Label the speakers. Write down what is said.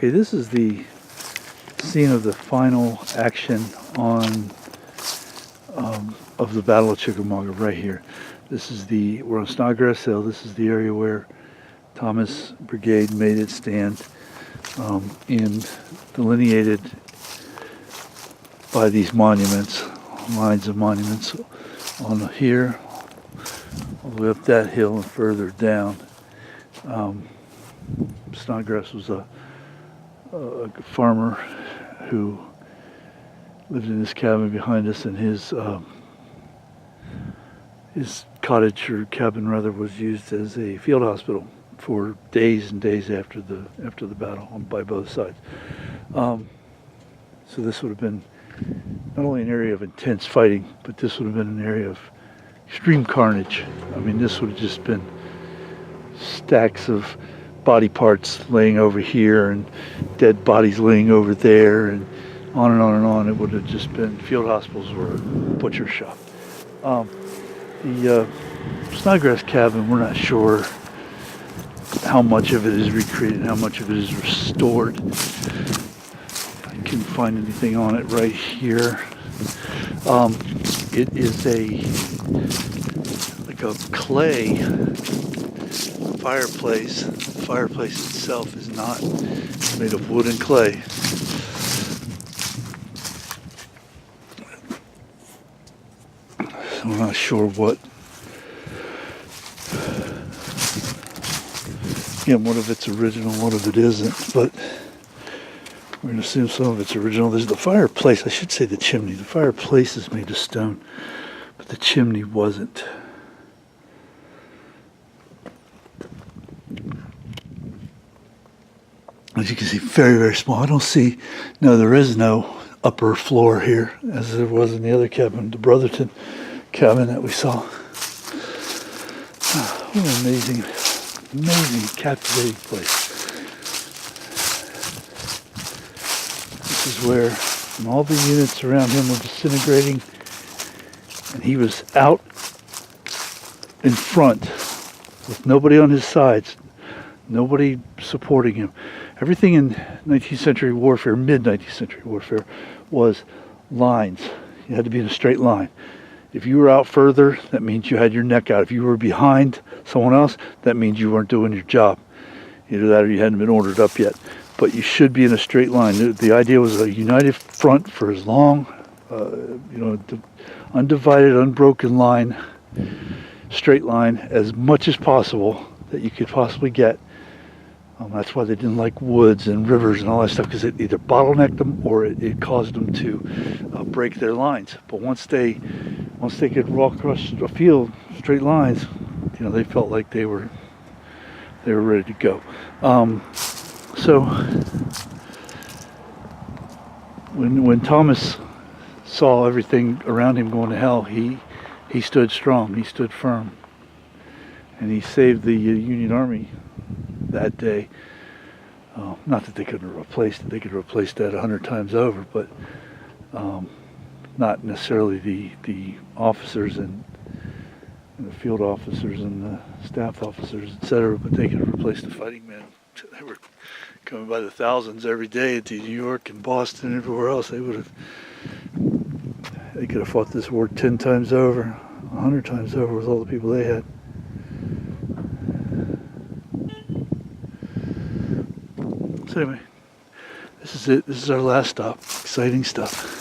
Speaker 1: Okay, this is the scene of the final action on of the Battle of Chickamauga right here. We're on Snodgrass Hill. This is the area where Thomas Brigade made its stand, and delineated by these monuments, lines of monuments on here, all the way up that hill and further down. Snodgrass was a farmer who lived in this cabin behind us, and his cottage, or cabin rather, was used as a field hospital for days and days after the battle by both sides. So this would have been not only an area of intense fighting, but this would have been an area of extreme carnage. I mean, this would have just been stacks of body parts laying over here and dead bodies laying over there, and on and on and on. It would have just been, field hospitals were a butcher shop. The Snodgrass cabin, we're not sure how much of it is recreated, how much of it is restored. I couldn't find anything on it right here. It is like a clay fireplace. The fireplace itself is not made of wood and clay. So I'm not sure what of it's original, what of it isn't, but we're going to assume some of it's original. There's the fireplace, I should say the chimney. The fireplace is made of stone, but the chimney wasn't. As you can see, very, very small. There is no upper floor here, as there was in the other cabin, the Brotherton cabin that we saw. What an amazing, captivating place. This is where all the units around him were disintegrating, and he was out in front with nobody on his sides, nobody supporting him. Everything in 19th century warfare, mid-19th century warfare, was lines. You had to be in a straight line. If you were out further, that means you had your neck out. If you were behind someone else, that means you weren't doing your job. Either that or you hadn't been ordered up yet. But you should be in a straight line. The idea was a united front for as long, undivided, unbroken line, straight line, as much as possible that you could possibly get. That's why they didn't like woods and rivers and all that stuff, because it either bottlenecked them or it caused them to break their lines. But once they could walk across a field, straight lines, they felt like they were ready to go. So when Thomas saw everything around him going to hell, he stood strong, he stood firm, and he saved the Union Army that day. Not that they couldn't have replaced it; they could have replaced that 100 times over, but not necessarily the officers and the field officers and the staff officers, etc. But they could have replaced the fighting men. They were coming by the thousands every day to New York and Boston and everywhere else. They could have fought this war 10 times over, 100 times over with all the people they had. So anyway, this is it. This is our last stop. Exciting stuff.